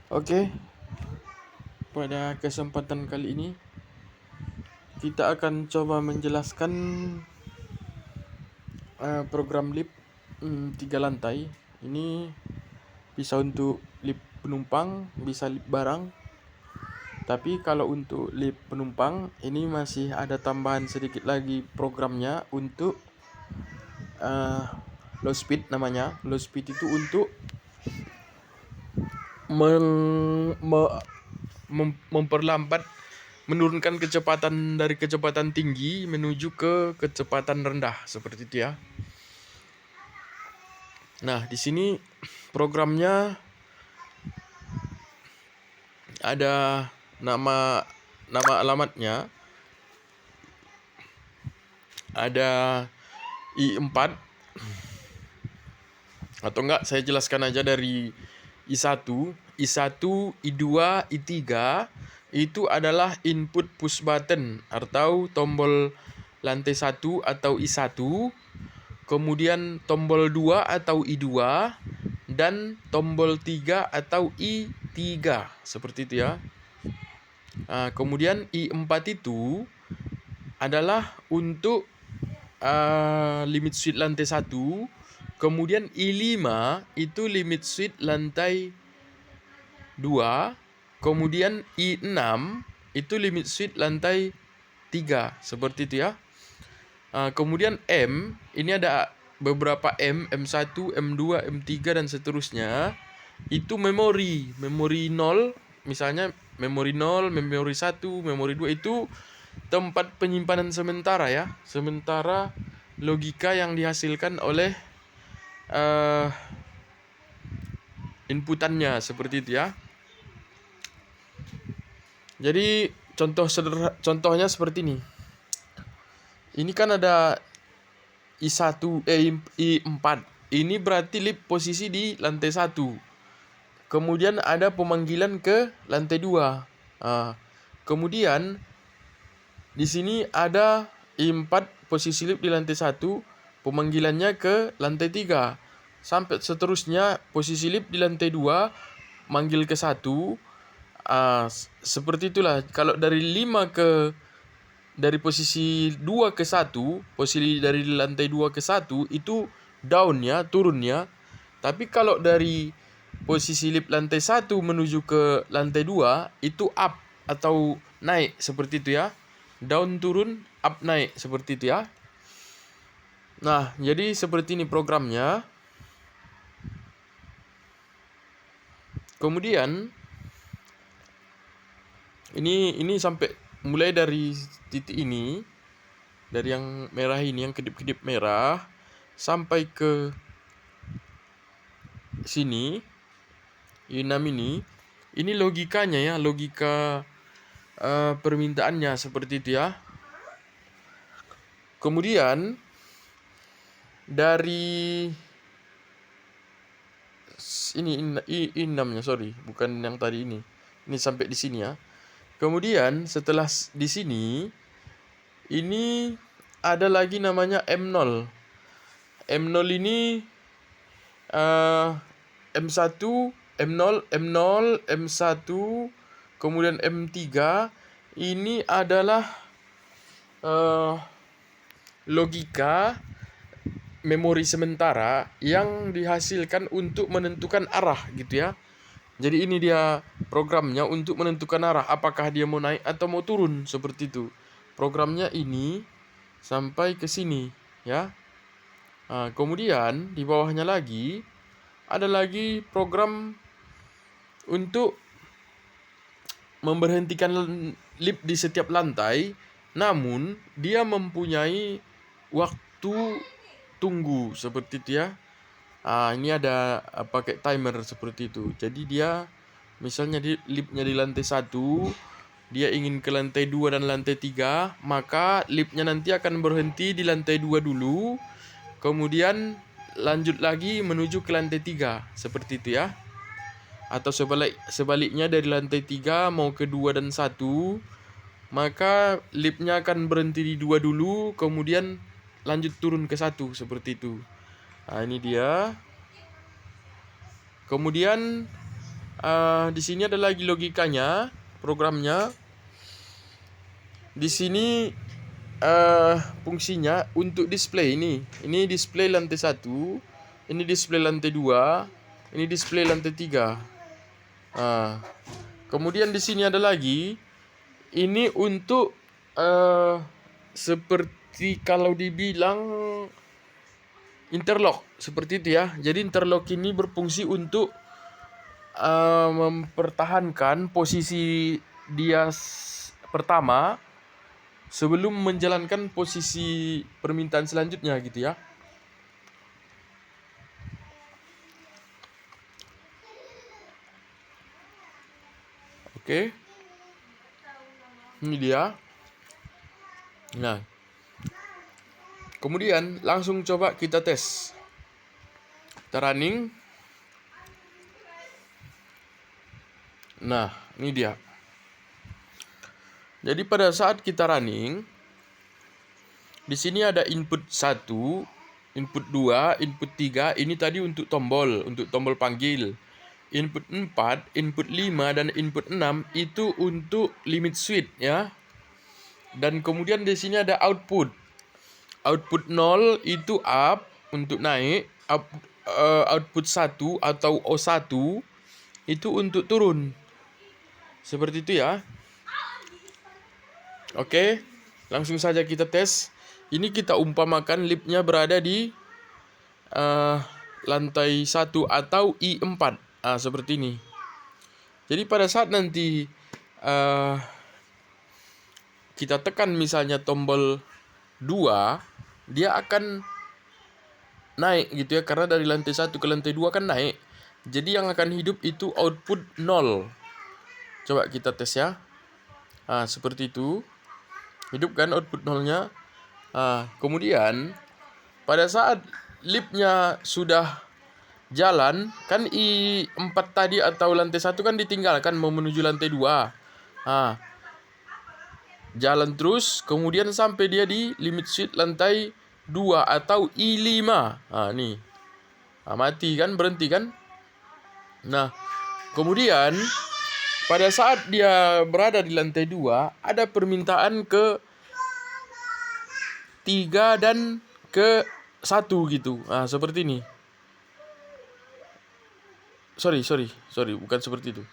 Oke, pada kesempatan kali ini kita akan coba menjelaskan program lift 3 lantai. Ini bisa untuk lift penumpang, bisa lift barang. Tapi kalau untuk lift penumpang ini masih ada tambahan sedikit lagi programnya untuk low speed namanya. Low speed itu untuk memperlambat, menurunkan kecepatan dari kecepatan tinggi menuju ke kecepatan rendah seperti itu ya. Nah, di sini programnya ada nama alamatnya, ada I4 atau enggak saya jelaskan aja dari I1, I2, I3 itu adalah input push button atau tombol lantai 1 atau I1, kemudian tombol 2 atau I2 dan tombol 3 atau I3 seperti itu ya. Kemudian I4 itu adalah untuk limit switch lantai 1. Kemudian I5 itu limit switch lantai 2. Kemudian I6 itu limit switch lantai 3. Seperti itu ya. Kemudian M, ini ada beberapa M1, M2, M3 dan seterusnya. Itu memori 0, misalnya memori 0, memori 1, memori 2 itu tempat penyimpanan sementara ya. Sementara logika yang dihasilkan oleh inputannya seperti itu ya. Jadi contohnya seperti ini. Ini kan ada I1 I4. Ini berarti lift posisi di lantai 1. Kemudian ada pemanggilan ke lantai 2. Kemudian di sini ada I4 posisi lift di lantai 1, pemanggilannya ke lantai 3. Sampai seterusnya posisi lift di lantai 2 manggil ke 1. Seperti itulah. Kalau dari posisi 2 ke 1, posisi dari lantai 2 ke 1 itu down-nya, turunnya. Tapi kalau dari posisi lift lantai 1 menuju ke lantai 2 itu up atau naik seperti itu ya. Down turun, up naik seperti itu ya. Nah, jadi seperti ini programnya. Kemudian ini sampai mulai dari titik ini, dari yang merah ini, yang kedip-kedip merah sampai ke sini, I6 ini logikanya ya, logika permintaannya seperti itu ya. Kemudian dari ini I6-nya, sorry, bukan yang tadi ini. Ini sampai di sini ya. Kemudian setelah di sini ini ada lagi namanya M0. M0 ini M1, M0, M0, M1, kemudian M3. Ini adalah logika memori sementara yang dihasilkan untuk menentukan arah gitu ya. Jadi ini dia programnya untuk menentukan arah, apakah dia mau naik atau mau turun seperti itu. Programnya ini sampai ke sini ya. Kemudian di bawahnya lagi ada lagi program untuk memberhentikan lift di setiap lantai, namun dia mempunyai waktu tunggu seperti itu ya. Ini ada pakai timer seperti itu. Jadi dia misalnya liftnya di lantai 1, dia ingin ke lantai 2 dan lantai 3, maka liftnya nanti akan berhenti di lantai 2 dulu, kemudian lanjut lagi menuju ke lantai 3 seperti itu ya. Atau sebaliknya dari lantai 3 mau ke 2 dan 1, maka liftnya akan berhenti di 2 dulu, kemudian lanjut turun ke 1 seperti itu. Ini dia. Kemudian Di sini ada lagi logikanya, programnya. Di sini fungsinya untuk display ini. Ini display lantai 1, ini display lantai 2, ini display lantai 3. Kemudian di sini ada lagi, ini untuk seperti kalau dibilang interlock, seperti itu ya. Jadi interlock ini berfungsi untuk mempertahankan posisi dia pertama sebelum menjalankan posisi permintaan selanjutnya gitu ya. Oke. Ini dia. Nah. Kemudian langsung coba kita tes. Kita running. Nah, ini dia. Jadi pada saat kita running, di sini ada input 1, input 2, input 3, ini tadi untuk tombol panggil. Input 4, input 5, dan input 6 itu untuk limit switch ya. Dan kemudian di sini ada output. Output 0 itu up untuk naik, output 1 atau O1 itu untuk turun. Seperti itu ya. Oke, langsung saja kita tes. Ini kita umpamakan lipnya berada di lantai 1 atau I4. Seperti ini. Jadi pada saat nanti kita tekan misalnya tombol 2, dia akan naik gitu ya. Karena dari lantai 1 ke lantai 2 kan naik. Jadi yang akan hidup itu output 0. Coba kita tes ya. Seperti itu. Hidup kan output 0-nya. Kemudian pada saat lipnya sudah jalan, kan I4 tadi atau lantai 1 kan ditinggalkan mau menuju lantai 2. Jalan terus, kemudian sampai dia di limit switch lantai 2 atau I5. Nih. Mati kan, berhenti kan? Nah, kemudian pada saat dia berada di lantai 2, ada permintaan ke 3 dan ke 1 gitu. Seperti ini. Sorry, bukan seperti itu.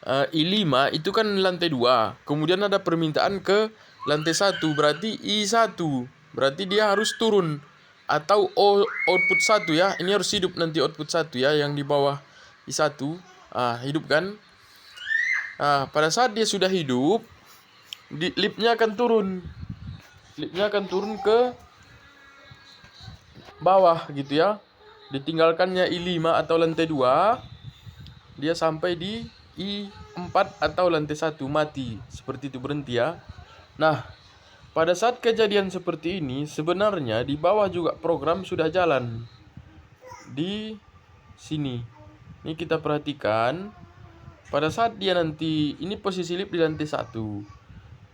I5 itu kan lantai 2. Kemudian ada permintaan ke lantai 1, berarti I1. Berarti dia harus turun. Atau output 1 ya. Ini harus hidup nanti output 1 ya, yang di bawah I1. Hidup kan? Pada saat dia sudah hidup, lipnya akan turun. Lipnya akan turun ke bawah gitu ya. Ditinggalkannya I5 atau lantai 2, dia sampai di I4 atau lantai 1, mati. Seperti itu, berhenti ya. Nah, pada saat kejadian seperti ini, sebenarnya di bawah juga program sudah jalan. Di sini. Ini kita perhatikan. Pada saat dia nanti, ini posisi lip di lantai 1.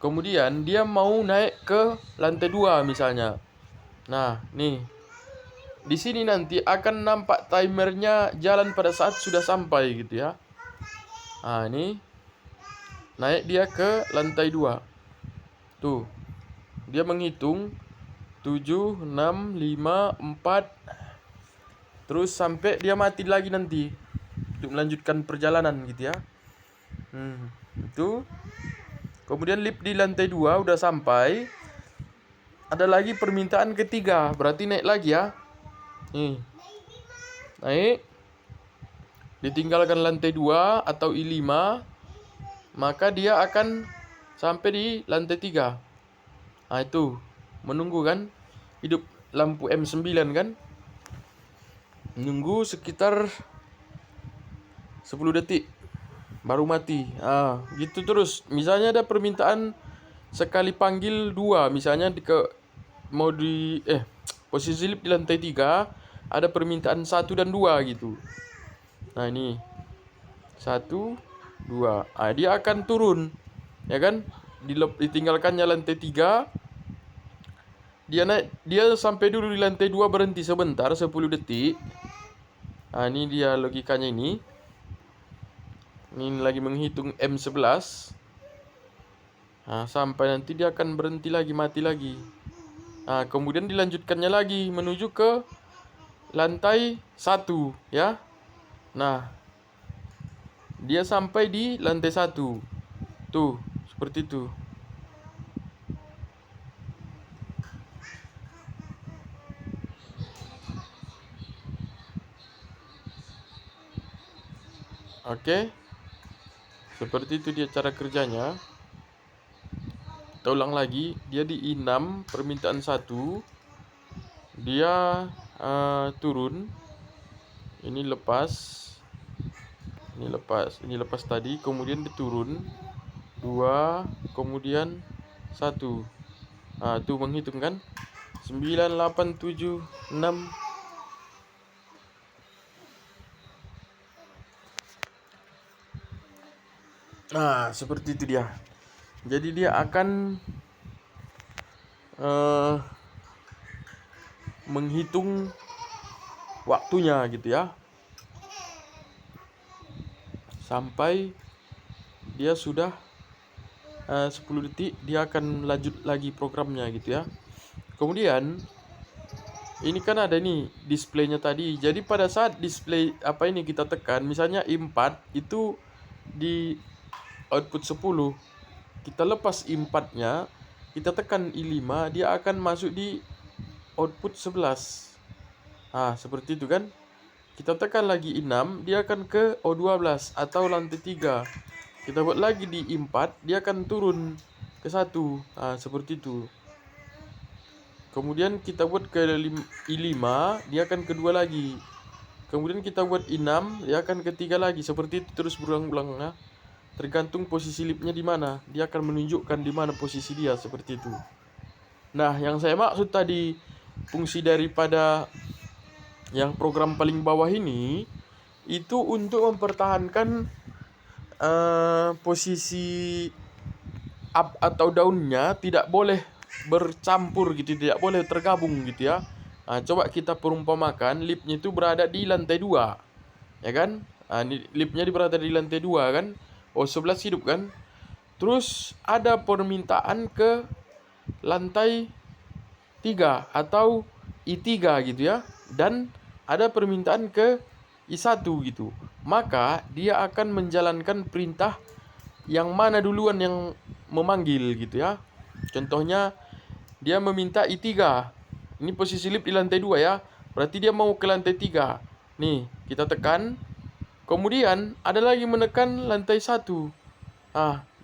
Kemudian dia mau naik ke lantai 2 misalnya. Nah, nih. Di sini nanti akan nampak timernya jalan pada saat sudah sampai gitu ya. Ini. Naik dia ke lantai 2. Tuh. Dia menghitung 7, 6, 5, 4. Terus sampai dia mati lagi nanti. Untuk melanjutkan perjalanan gitu ya. Itu. Kemudian lip di lantai 2 udah sampai. Ada lagi permintaan ketiga, berarti naik lagi ya. Naik. Ditinggalkan lantai 2 atau I5, maka dia akan sampai di lantai 3. Itu. Menunggu kan. Hidup lampu M9 kan. Menunggu sekitar 10 detik. Baru mati. Gitu terus. Misalnya ada permintaan sekali panggil 2. Misalnya mau di posisi lip di lantai 3, ada permintaan 1 dan 2 gitu. Nah, ini 1, 2. Dia akan turun. Ya kan? Ditinggalkannya lantai 3. Dia naik, dia sampai dulu di lantai 2, berhenti sebentar 10 detik. Ini dia logikanya ini. Ini lagi menghitung M11. Nah, sampai nanti dia akan berhenti lagi, mati lagi. Nah, kemudian dilanjutkannya lagi menuju ke lantai 1 ya. Nah, dia sampai di lantai 1. Tuh, seperti itu. Oke. Seperti itu dia cara kerjanya. Kita ulang lagi, dia di I6 permintaan 1. Dia turun. Ini lepas. Ini lepas tadi, kemudian diturun 2, kemudian 1. Nah, itu menghitung kan? 9, 8, 7, 6. Nah, seperti itu dia. Jadi dia akan menghitung waktunya gitu ya. Sampai dia sudah 10 detik, dia akan lanjut lagi programnya gitu ya. Kemudian ini kan ada nih displaynya tadi. Jadi pada saat display ini kita tekan, misalnya I4 itu di output 10. Kita lepas I4-nya, kita tekan I5, dia akan masuk di output 11. Seperti itu kan. Kita tekan lagi I6, dia akan ke O12 atau lantai 3. Kita buat lagi di I4, dia akan turun ke 1. Seperti itu. Kemudian kita buat ke I5, dia akan ke 2 lagi. Kemudian kita buat I6, dia akan ke 3 lagi. Seperti itu terus berulang-ulang ya. Tergantung posisi lipnya di mana, dia akan menunjukkan di mana posisi dia, seperti itu. Nah, yang saya maksud tadi, fungsi daripada yang program paling bawah ini itu untuk mempertahankan posisi up atau downnya tidak boleh bercampur gitu, tidak boleh tergabung gitu ya. Coba kita perumpamakan lipnya itu berada di lantai 2, ya kan? Lipnya berada di lantai 2 kan? 11 hidup kan? Terus ada permintaan ke lantai 3 atau I3 gitu ya. Dan ada permintaan ke I1 gitu. Maka dia akan menjalankan perintah yang mana duluan yang memanggil gitu ya. Contohnya dia meminta I3. Ini posisi lip di lantai 2 ya. Berarti dia mau ke lantai 3. Nih, kita tekan. Kemudian ada lagi menekan lantai 1.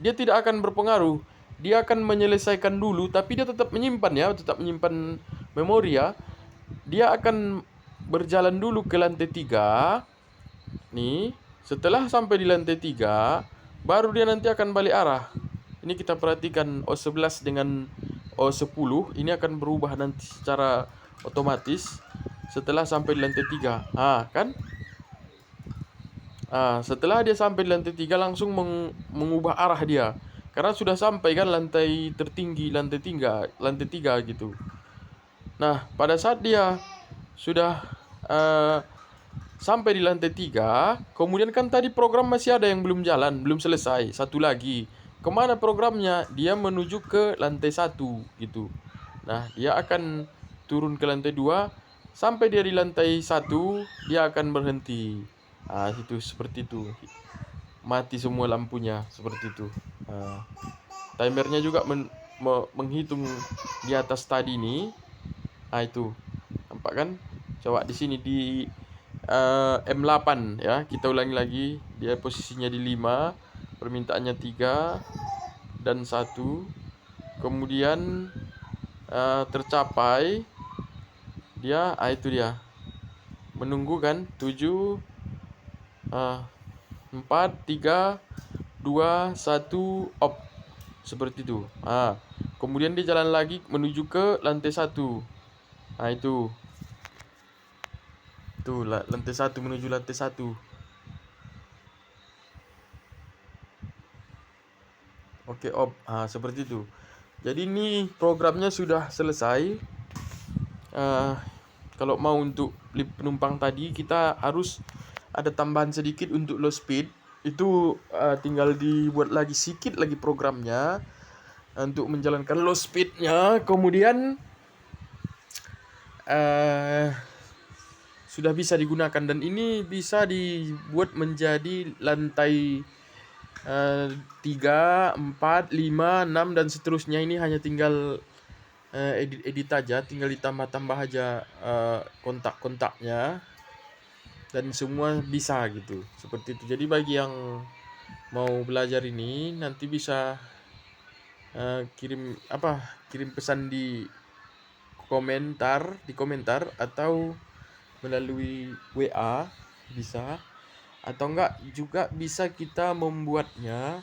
Dia tidak akan berpengaruh. Dia akan menyelesaikan dulu, tapi dia tetap menyimpan ya, tetap menyimpan memori ya. Dia akan berjalan dulu ke lantai 3. Nih, setelah sampai di lantai 3, baru dia nanti akan balik arah. Ini kita perhatikan O11 dengan O10, ini akan berubah nanti secara otomatis setelah sampai di lantai 3. Kan? Setelah dia sampai di lantai 3 langsung mengubah arah dia. Karena sudah sampai kan lantai tertinggi, lantai 3 gitu. Nah, pada saat dia sudah sampai di lantai 3, kemudian kan tadi program masih ada yang belum jalan, belum selesai, satu lagi. Kemana programnya? Dia menuju ke lantai 1 gitu. Nah, dia akan turun ke lantai 2. Sampai dia di lantai 1, dia akan berhenti. Itu seperti itu. Mati semua lampunya seperti itu. Timernya juga menghitung di atas tadi ini. Itu. Nampak kan? Coba di sini di M8 ya. Kita ulangi lagi. Dia posisinya di 5, permintaannya 3 dan 1. Kemudian tercapai. Dia itu dia. Menunggu kan 7 4, 3, 2, 1 off. Seperti itu. Kemudian dia jalan lagi menuju ke lantai 1. Itu. Tuh, lantai 1 menuju lantai 1. Oke, off. Seperti itu. Jadi ini programnya sudah selesai. Kalau mau untuk lip penumpang tadi, kita harus ada tambahan sedikit untuk low speed Itu tinggal dibuat lagi sedikit lagi programnya untuk menjalankan low speednya. Kemudian sudah bisa digunakan, dan ini bisa dibuat menjadi lantai 3, 4, 5, 6 dan seterusnya. Ini hanya tinggal edit aja, tinggal ditambah-tambah aja kontak-kontaknya, dan semua bisa gitu, seperti itu. Jadi bagi yang mau belajar ini nanti bisa kirim pesan di komentar atau melalui WA bisa, atau enggak juga bisa kita membuatnya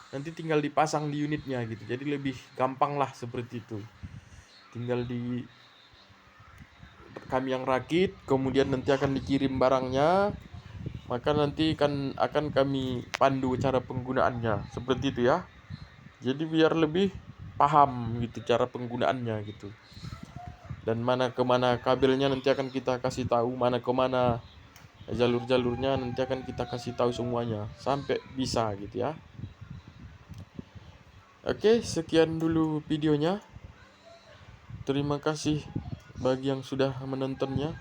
nanti tinggal dipasang di unitnya gitu. Jadi lebih gampang lah seperti itu. Tinggal kami yang rakit, kemudian nanti akan dikirim barangnya, maka nanti akan kami pandu cara penggunaannya seperti itu ya. Jadi biar lebih paham gitu cara penggunaannya gitu. Dan mana kemana kabelnya nanti akan kita kasih tahu, mana kemana jalur-jalurnya nanti akan kita kasih tahu semuanya sampai bisa gitu ya. Oke, sekian dulu videonya. Terima kasih bagi yang sudah menontonnya.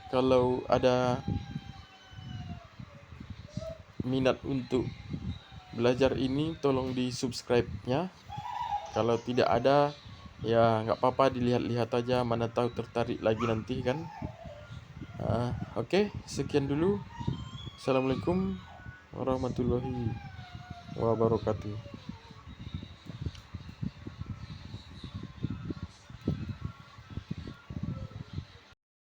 Kalau ada minat untuk belajar ini, tolong di subscribe-nya. Kalau tidak ada, ya nggak apa-apa, dilihat-lihat aja, mana tahu tertarik lagi nanti kan. Oke, sekian dulu. Assalamualaikum warahmatullahi wabarakatuh.